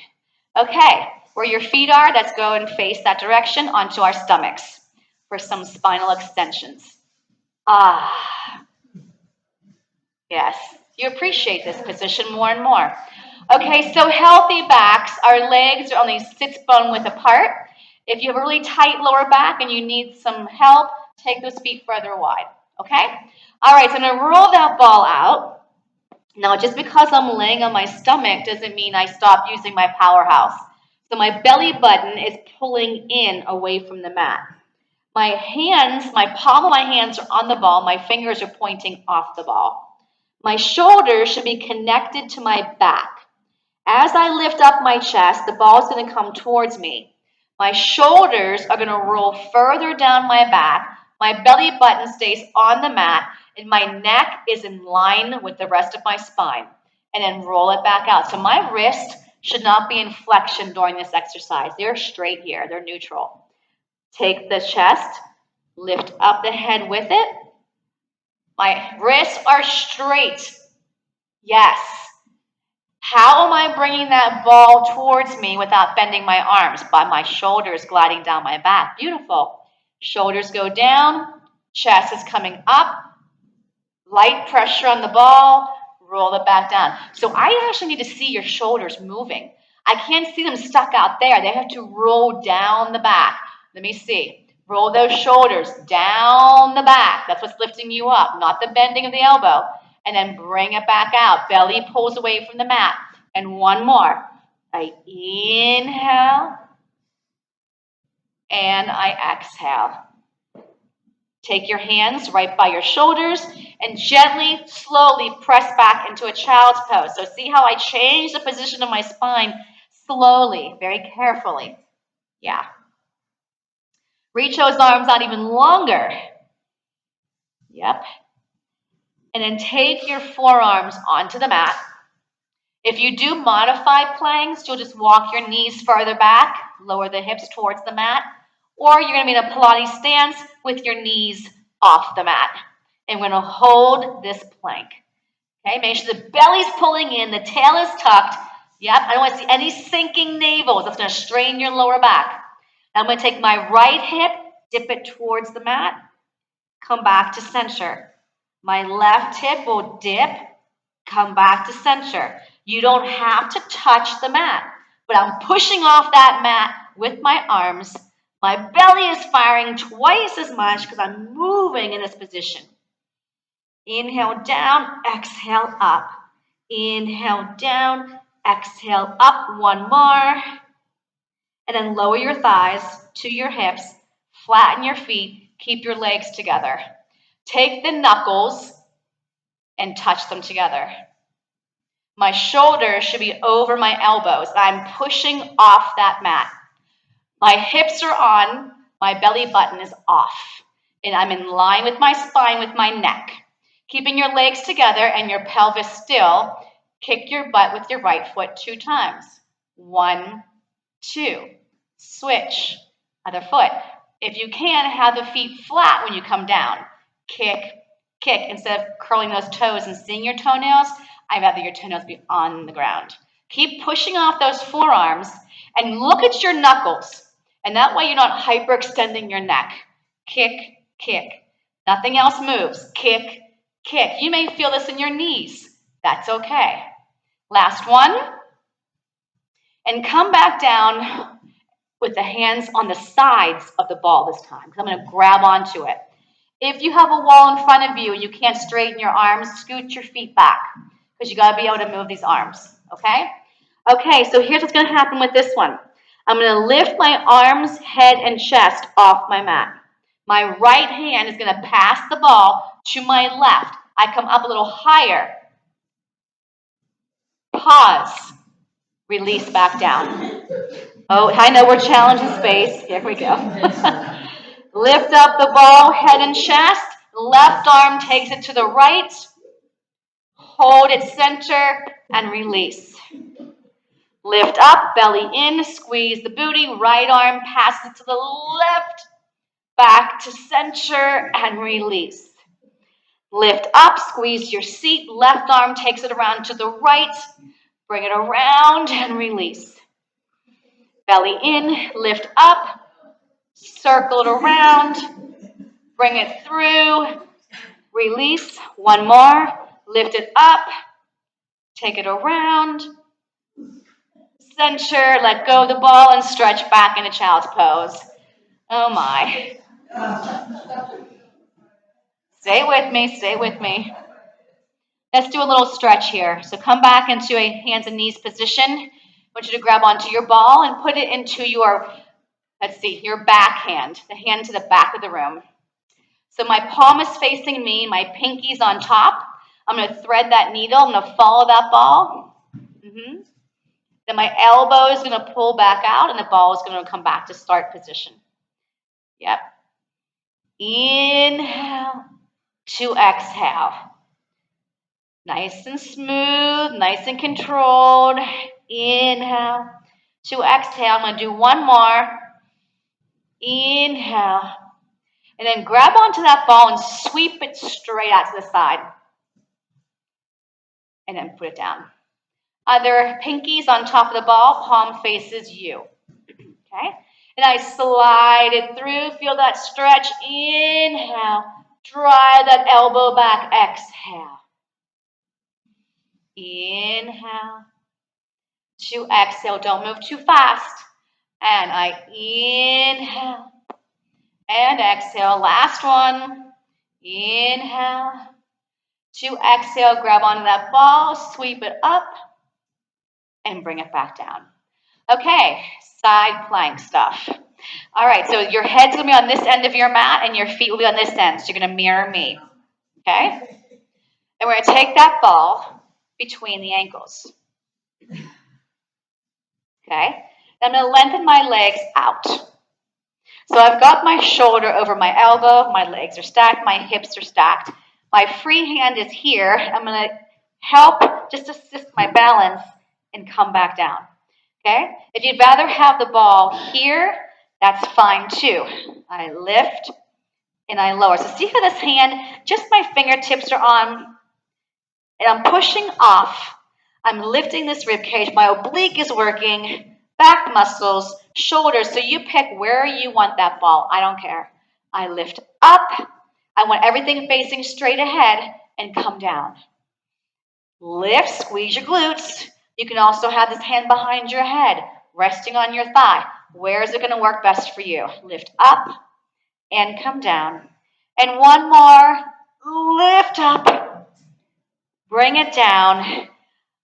Okay, where your feet are, let's go and face that direction onto our stomachs for some spinal extensions. Yes, you appreciate this position more and more. Okay, so healthy backs, our legs are only sits bone width apart. If you have a really tight lower back and you need some help, take those feet further wide, okay? All right, so I'm gonna roll that ball out. Now, just because I'm laying on my stomach doesn't mean I stop using my powerhouse. So my belly button is pulling in away from the mat. My hands, my palm of my hands are on the ball. My fingers are pointing off the ball. My shoulders should be connected to my back. As I lift up my chest, the ball is going to come towards me. My shoulders are going to roll further down my back. My belly button stays on the mat, and my neck is in line with the rest of my spine. And then roll it back out. So my wrist should not be in flexion during this exercise. They're straight here. They're neutral. Take the chest, lift up the head with it. My wrists are straight. Yes. How am I bringing that ball towards me without bending my arms? By my shoulders gliding down my back. Beautiful. Shoulders go down, chest is coming up, light pressure on the ball, roll it back down. So I actually need to see your shoulders moving. I can't see them stuck out there. They have to roll down the back. Let me see. Roll those shoulders down the back. That's what's lifting you up, not the bending of the elbow. And then bring it back out. Belly pulls away from the mat. And one more. I inhale. And I exhale. Take your hands right by your shoulders and gently, slowly press back into a child's pose. So see how I change the position of my spine slowly, very carefully. Yeah. Reach those arms out even longer. Yep. And then take your forearms onto the mat. If you do modified planks, you'll just walk your knees further back, lower the hips towards the mat, or you're going to be in a Pilates stance with your knees off the mat. And we're going to hold this plank. Okay, make sure the belly's pulling in, the tail is tucked. Yep, I don't want to see any sinking navels. That's going to strain your lower back. Now I'm going to take my right hip, dip it towards the mat, come back to center. My left hip will dip, come back to center. You don't have to touch the mat, but I'm pushing off that mat with my arms. My belly is firing twice as much because I'm moving in this position. Inhale down, exhale up. Inhale down, exhale up. One more. And then lower your thighs to your hips, flatten your feet, keep your legs together. Take the knuckles and touch them together. My shoulders should be over my elbows. I'm pushing off that mat. My hips are on, my belly button is off. And I'm in line with my spine, with my neck. Keeping your legs together and your pelvis still, kick your butt with your right foot 2 times. 1, 2. Switch. Other foot. If you can, have the feet flat when you come down. Kick, kick. Instead of curling those toes and seeing your toenails, I'd rather your toenails be on the ground. Keep pushing off those forearms and look at your knuckles. And that way you're not hyperextending your neck. Kick, kick. Nothing else moves. Kick, kick. You may feel this in your knees. That's okay. Last one. And come back down with the hands on the sides of the ball this time, because I'm going to grab onto it. If you have a wall in front of you and you can't straighten your arms, scoot your feet back, because you got to be able to move these arms, okay? Okay, so here's what's going to happen with this one. I'm going to lift my arms, head, and chest off my mat. My right hand is going to pass the ball to my left. I come up a little higher. Pause. Release back down. Oh, I know we're challenging space. Here we go. Lift up the ball, head and chest. Left arm takes it to the right. Hold it center and release. Lift up, belly in, squeeze the booty. Right arm passes it to the left, back to center and release. Lift up, squeeze your seat. Left arm takes it around to the right. Bring it around and release. Belly in, lift up, circle it around, bring it through, release. One more, lift it up, take it around, center, let go of the ball, and stretch back into child's pose. Oh my. Stay with me, stay with me. Let's do a little stretch here. So come back into a hands and knees position. I want you to grab onto your ball and put it into your, let's see, your back hand, the hand to the back of the room. So my palm is facing me, my pinky's on top. I'm going to thread that needle. I'm going to follow that ball. Then my elbow is going to pull back out, and the ball is going to come back to start position. Yep. Inhale to exhale. Nice and smooth, nice and controlled. Inhale to exhale. I'm going to do one more. Inhale. And then grab onto that ball and sweep it straight out to the side. And then put it down. Other pinkies on top of the ball, palm faces you. Okay? And I slide it through. Feel that stretch. Inhale. Drive that elbow back. Exhale. Inhale to exhale. Don't move too fast. And I inhale and exhale. Last one. Inhale to exhale. Grab onto that ball. Sweep it up and bring it back down. Okay, side plank stuff. All right, so your head's going to be on this end of your mat and your feet will be on this end. So you're going to mirror me. Okay? And we're going to take that ball between the ankles. Okay? I'm going to lengthen my legs out. So I've got my shoulder over my elbow, my legs are stacked, my hips are stacked. My free hand is here. I'm going to help just assist my balance and come back down. Okay? If you'd rather have the ball here, that's fine too. I lift and I lower. So see how this hand, just my fingertips are on, and I'm pushing off. I'm lifting this rib cage. My oblique is working, back muscles, shoulders. So you pick where you want that ball. I don't care. I lift up. I want everything facing straight ahead and come down. Lift, squeeze your glutes. You can also have this hand behind your head, resting on your thigh. Where is it going to work best for you? Lift up and come down. And one more. Lift up. Bring it down.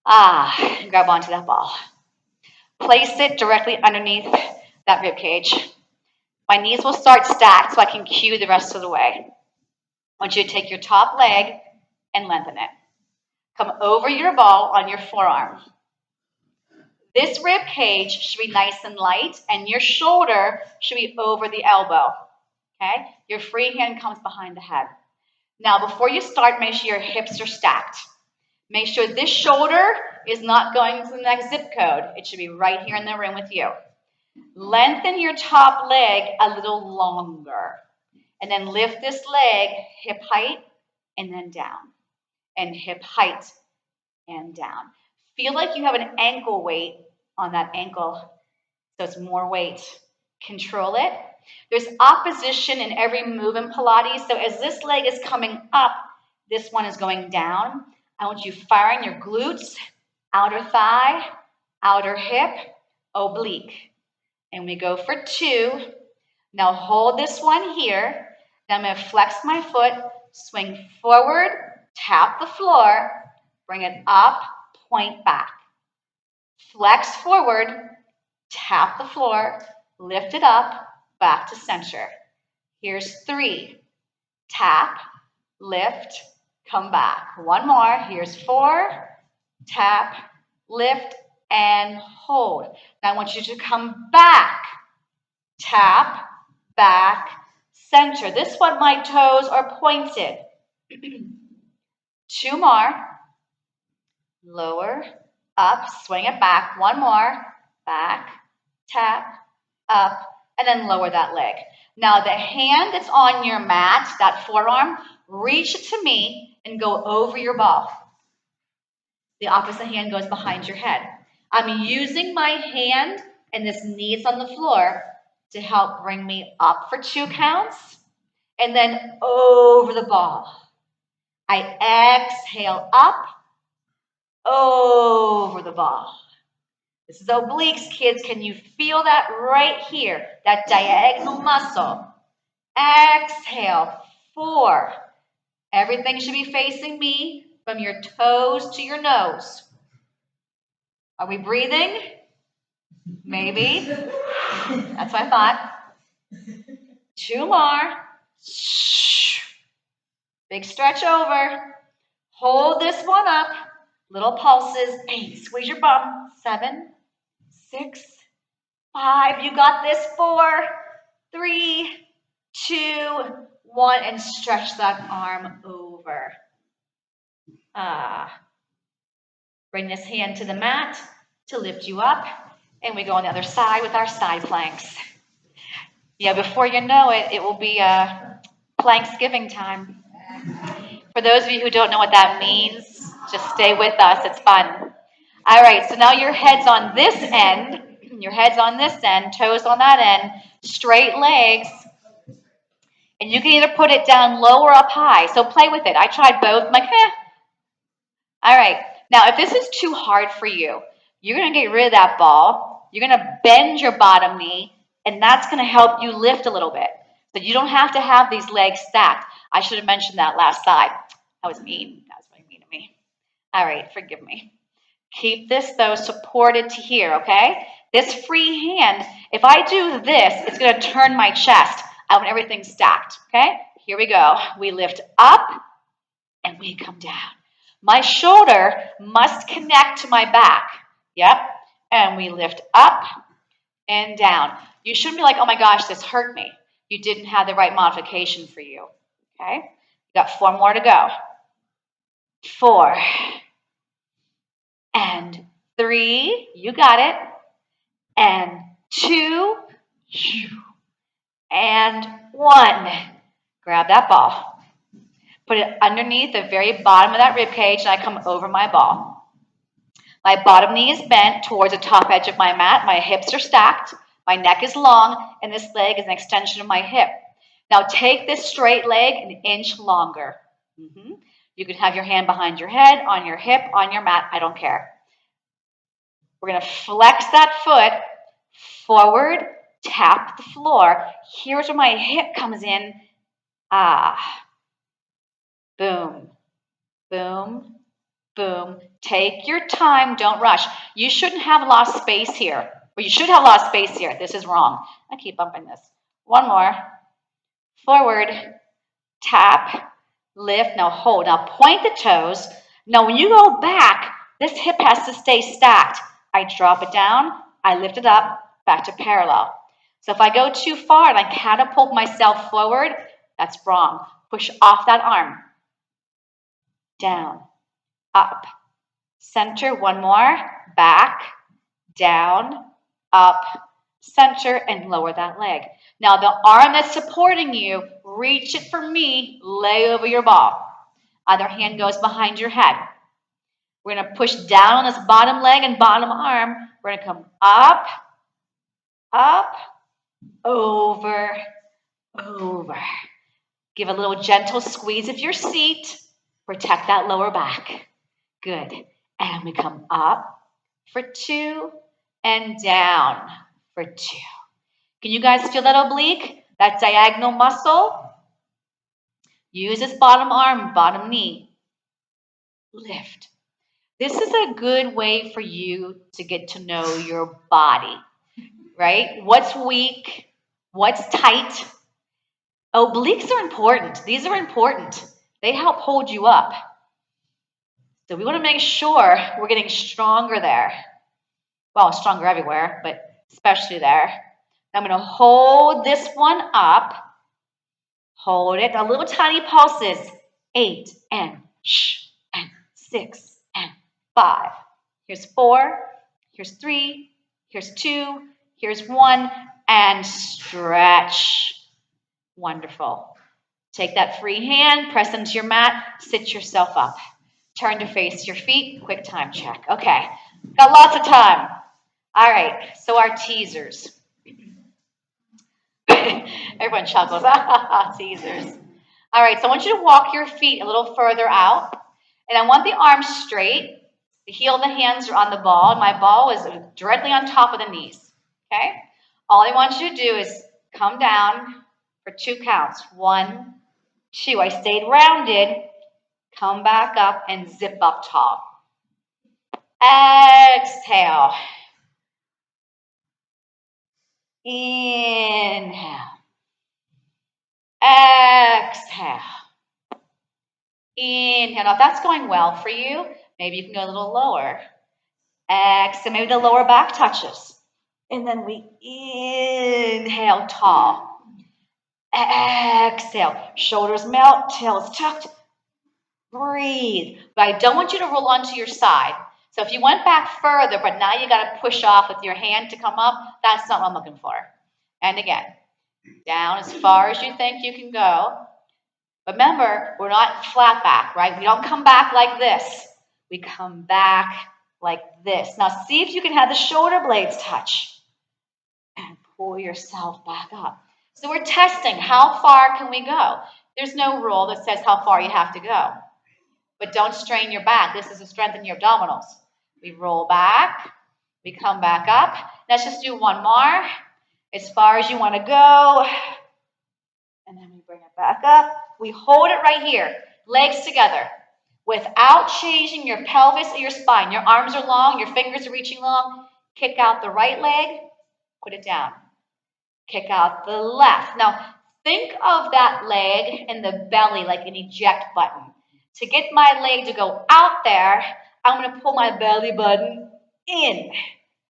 Grab onto that ball. Place it directly underneath that rib cage. My knees will start stacked so I can cue the rest of the way. I want you to take your top leg and lengthen it. Come over your ball on your forearm. This rib cage should be nice and light, and your shoulder should be over the elbow. Okay? Your free hand comes behind the head. Now, before you start, make sure your hips are stacked. Make sure this shoulder is not going to the next zip code. It should be right here in the room with you. Lengthen your top leg a little longer. And then lift this leg hip height and then down. And hip height and down. Feel like you have an ankle weight on that ankle, so it's more weight. Control it. There's opposition in every move in Pilates, so as this leg is coming up, this one is going down. I want you firing your glutes, outer thigh, outer hip, oblique. And we go for 2. Now hold this one here. Now I'm going to flex my foot, swing forward, tap the floor, bring it up, point back. Flex forward, tap the floor, lift it up, back to center. Here's 3. Tap, lift, come back. One more. Here's 4. Tap, lift, and hold. Now I want you to come back. Tap, back, center. This one, my toes are pointed. 2 more. Lower, up, swing it back. 1 more. Back, tap, up, and then lower that leg. Now the hand that's on your mat, that forearm, reach it to me and go over your ball. The opposite hand goes behind your head. I'm using my hand and this knee's on the floor to help bring me up for 2 counts and then over the ball. I exhale up, over the ball. This is obliques, kids. Can you feel that right here? That diagonal muscle. Exhale, 4. Everything should be facing me from your toes to your nose. Are we breathing? Maybe. That's what I thought. 2 more. Big stretch over. Hold this one up. Little pulses. 8. Squeeze your bum. 7, 6, 5. You got this. 4, 3, 2, 1. And stretch that arm over. Bring this hand to the mat to lift you up. And we go on the other side with our side planks. Yeah, before you know it, it will be Planksgiving time. For those of you who don't know what that means, just stay with us. It's fun. All right, so now your head's on this end. Your head's on this end, toes on that end, straight legs. And you can either put it down low or up high. So play with it. I tried both. I'm like, eh. All right. Now, if this is too hard for you, you're going to get rid of that ball. You're going to bend your bottom knee, and that's going to help you lift a little bit. So you don't have to have these legs stacked. I should have mentioned that last side. That was mean. That was really mean to me. All right, forgive me. Keep this, though, supported to here, okay? This free hand, if I do this, it's going to turn my chest. I want everything stacked, okay? Here we go. We lift up, and we come down. My shoulder must connect to my back. Yep. And we lift up and down. You shouldn't be like, oh my gosh, this hurt me. You didn't have the right modification for you. Okay? You got 4 more to go. 4. And 3. You got it. And 2. And 1. Grab that ball. Put it underneath the very bottom of that rib cage, and I come over my ball. My bottom knee is bent towards the top edge of my mat. My hips are stacked. My neck is long, and this leg is an extension of my hip. Now take this straight leg an inch longer. You can have your hand behind your head, on your hip, on your mat. I don't care. We're going to flex that foot forward, tap the floor. Here's where my hip comes in. Boom, boom, boom. Take your time. Don't rush. You shouldn't have lost space here. Or you should have lost space here. This is wrong. I keep bumping this. 1 more. Forward. Tap. Lift. Now hold. Now point the toes. Now when you go back, this hip has to stay stacked. I drop it down. I lift it up. Back to parallel. So if I go too far and I catapult myself forward, that's wrong. Push off that arm. Down, up, center, 1 more, back, down, up, center, and lower that leg. Now the arm that's supporting you, reach it for me, lay over your ball. Other hand goes behind your head. We're going to push down on this bottom leg and bottom arm. We're going to come up, up, over, over. Give a little gentle squeeze of your seat. Protect that lower back. Good. And we come up for 2 and down for 2. Can you guys feel that oblique? That diagonal muscle? Use this bottom arm, bottom knee. Lift. This is a good way for you to get to know your body, right? What's weak? What's tight? Obliques are important. These are important. They help hold you up. So we want to make sure we're getting stronger there. Well, stronger everywhere, but especially there. I'm going to hold this one up. Hold it. Now, little tiny pulses. 8 and 6 and 5. Here's 4. Here's 3. Here's 2. Here's 1. And stretch. Wonderful. Take that free hand, press into your mat, sit yourself up. Turn to face your feet. Quick time check. Okay. Got lots of time. All right. So our teasers. Everyone chuckles. Teasers. All right, so I want you to walk your feet a little further out. And I want the arms straight. The heel of the hands are on the ball. And my ball is directly on top of the knees. Okay? All I want you to do is come down for 2 counts. 1, 2. I stayed rounded. Come back up and zip up tall. Exhale. Inhale. Exhale. Inhale. Now, if that's going well for you, maybe you can go a little lower. Exhale. Maybe the lower back touches. And then we inhale tall. Exhale. Shoulders melt. Tail is tucked. Breathe. But I don't want you to roll onto your side. So if you went back further, but now you got to push off with your hand to come up, that's not what I'm looking for. And again, down as far as you think you can go. Remember, we're not flat back, right? We don't come back like this. We come back like this. Now see if you can have the shoulder blades touch. And pull yourself back up. So we're testing how far can we go. There's no rule that says how far you have to go. But don't strain your back. This is to strengthen your abdominals. We roll back. We come back up. Let's just do one more. As far as you want to go. And then we bring it back up. We hold it right here. Legs together. Without changing your pelvis or your spine. Your arms are long. Your fingers are reaching long. Kick out the right leg. Put it down. Kick out the left. Now, think of that leg and the belly like an eject button. To get my leg to go out there, I'm going to pull my belly button in.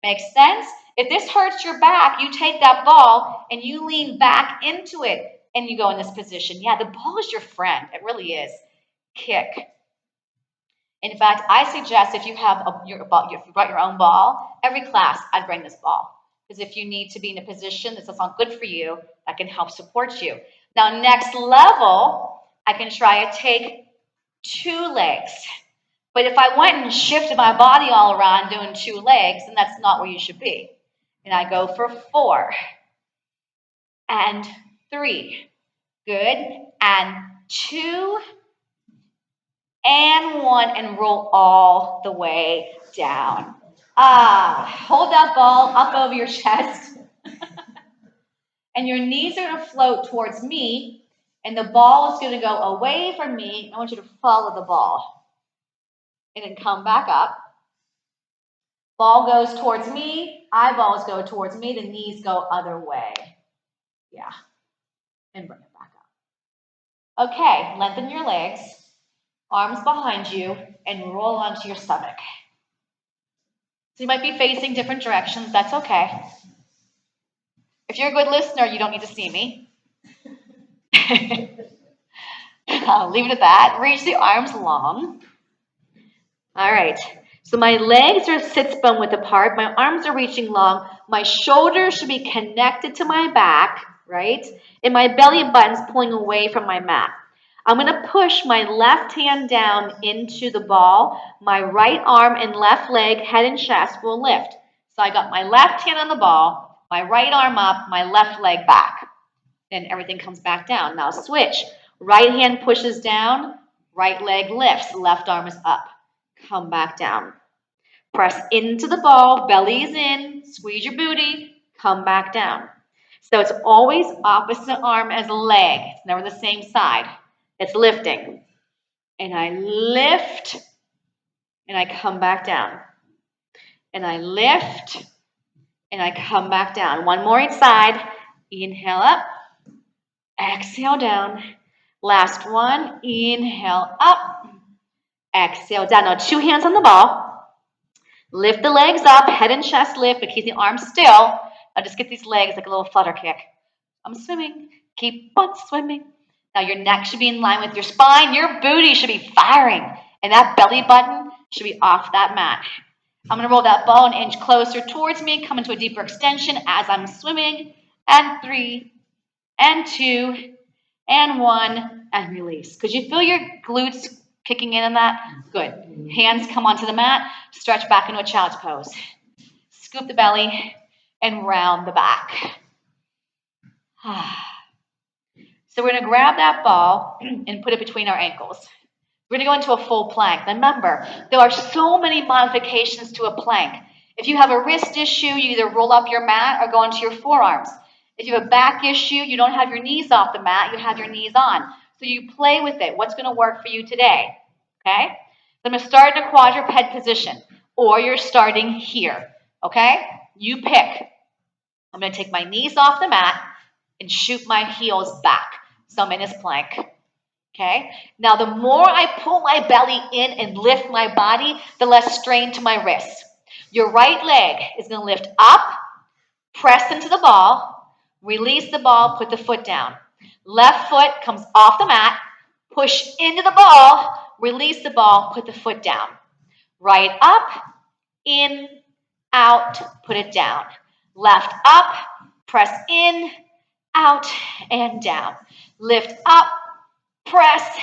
Makes sense? If this hurts your back, you take that ball and you lean back into it and you go in this position. Yeah, the ball is your friend. It really is. Kick. In fact, I suggest if you have if you brought your own ball, every class I'd bring this ball. Because if you need to be in a position that's not good for you, that can help support you. Now, next level, I can try to take 2 legs. But if I went and shifted my body all around doing 2 legs, then that's not where you should be. And I go for 4 and 3. Good. And 2 and 1 and roll all the way down. Hold that ball up over your chest. And your knees are going to float towards me. And the ball is going to go away from me. I want you to follow the ball. And then come back up. Ball goes towards me. Eyeballs go towards me. The knees go other way. Yeah. And bring it back up. Okay. Lengthen your legs. Arms behind you. And roll onto your stomach. So you might be facing different directions. That's okay. If you're a good listener, you don't need to see me. I'll leave it at that. Reach the arms long. All right. So my legs are sit-spun width apart. My arms are reaching long. My shoulders should be connected to my back, right? And my belly button's pulling away from my mat. I'm going to push my left hand down into the ball. My right arm and left leg, head and chest will lift. So I got my left hand on the ball, my right arm up, my left leg back. Then everything comes back down. Now switch. Right hand pushes down, right leg lifts, left arm is up. Come back down. Press into the ball, belly is in, squeeze your booty, come back down. So it's always opposite arm as leg. It's never the same side. It's lifting. And I lift, and I come back down. And I lift, and I come back down. One more each side. Inhale up, exhale down. Last one, inhale up, exhale down. Now 2 hands on the ball. Lift the legs up, head and chest lift, but keep the arms still. Now just get these legs like a little flutter kick. I'm swimming. Keep on swimming. Now your neck should be in line with your spine. Your booty should be firing. And that belly button should be off that mat. I'm going to roll that ball an inch closer towards me, come into a deeper extension as I'm swimming. And 3, and 2, and 1, and release. Could you feel your glutes kicking in on that? Good. Hands come onto the mat, stretch back into a child's pose. Scoop the belly and round the back. So we're going to grab that ball and put it between our ankles. We're going to go into a full plank. Remember, there are so many modifications to a plank. If you have a wrist issue, you either roll up your mat or go into your forearms. If you have a back issue, you don't have your knees off the mat, you have your knees on. So you play with it. What's going to work for you today? Okay? So I'm going to start in a quadruped position, or you're starting here. Okay? You pick. I'm going to take my knees off the mat and shoot my heels back. So I'm in this plank. Okay? Now, the more I pull my belly in and lift my body, the less strain to my wrists. Your right leg is going to lift up, press into the ball, release the ball, put the foot down. Left foot comes off the mat, push into the ball, release the ball, put the foot down. Right up, in, out, put it down. Left up, press in, out, and down. Lift up, press,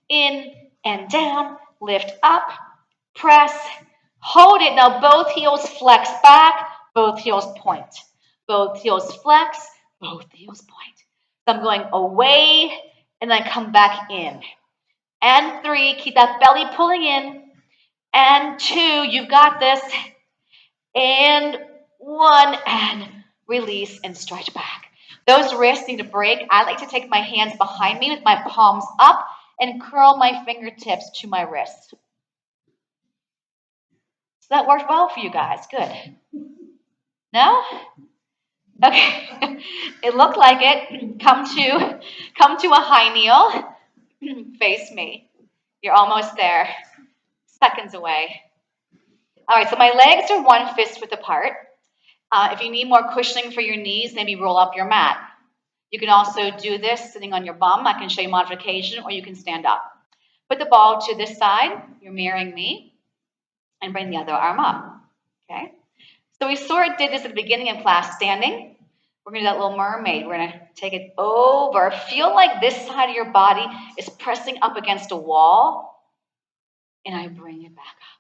in, and down. Lift up, press, hold it. Now both heels flex back, both heels point. Both heels flex, both heels point. So I'm going away, and then come back in. And 3, keep that belly pulling in. And 2, you've got this. And 1, and release and stretch back. Those wrists need to break. I like to take my hands behind me with my palms up and curl my fingertips to my wrists. So that worked well for you guys. Good. No? Okay. It looked like it. Come to a high kneel. Face me. You're almost there. Seconds away. All right, so my legs are 1 fist width apart. If you need more cushioning for your knees, maybe roll up your mat. You can also do this sitting on your bum. I can show you modification, or you can stand up. Put the ball to this side. You're mirroring me. And bring the other arm up. Okay? So we sort of did this at the beginning of class standing. We're going to do that little mermaid. We're going to take it over. Feel like this side of your body is pressing up against a wall. And I bring it back up.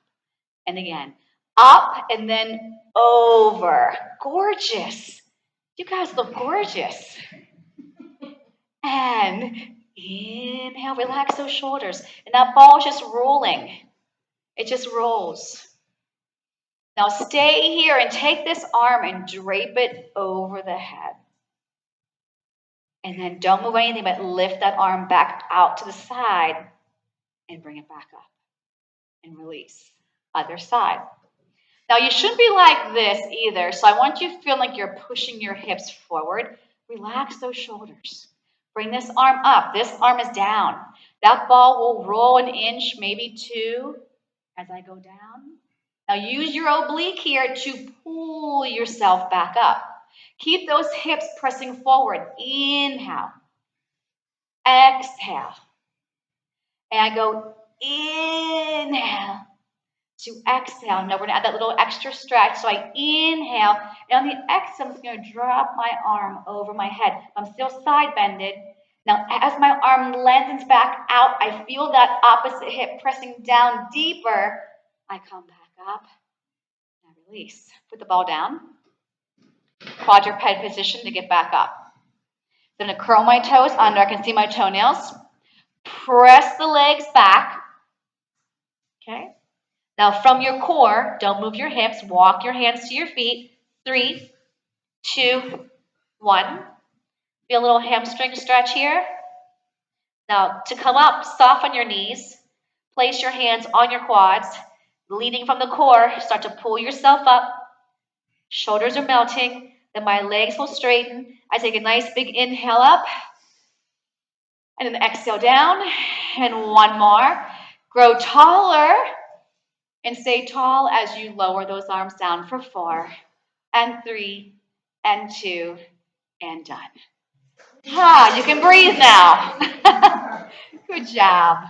And again, up and then over. Gorgeous. You guys look gorgeous. And inhale, relax those shoulders. And that ball is just rolling. It just rolls. Now stay here and take this arm and drape it over the head. And then don't move anything, but lift that arm back out to the side and bring it back up. And release. Other side. Now you shouldn't be like this either, so I want you to feel like you're pushing your hips forward. Relax those shoulders. Bring this arm up. This arm is down. That ball will roll an inch, maybe 2, as I go down. Now use your oblique here to pull yourself back up. Keep those hips pressing forward. Inhale. Exhale. And I go inhale to exhale. Now we're going to add that little extra stretch. So I inhale. And on the exhale, I'm just going to drop my arm over my head. I'm still side bended. Now, as my arm lengthens back out, I feel that opposite hip pressing down deeper. I come back up and release. Put the ball down. Quadruped position to get back up. I'm going to curl my toes under. I can see my toenails. Press the legs back. Okay. Now, from your core, don't move your hips. Walk your hands to your feet. 3, 2, 1. Feel a little hamstring stretch here. Now, to come up, soften your knees. Place your hands on your quads. Leading from the core, start to pull yourself up. Shoulders are melting. Then my legs will straighten. I take a nice big inhale up. And then exhale down. And one more. Grow taller. And stay tall as you lower those arms down for 4, and 3, and 2, and done. You can breathe now. Good job.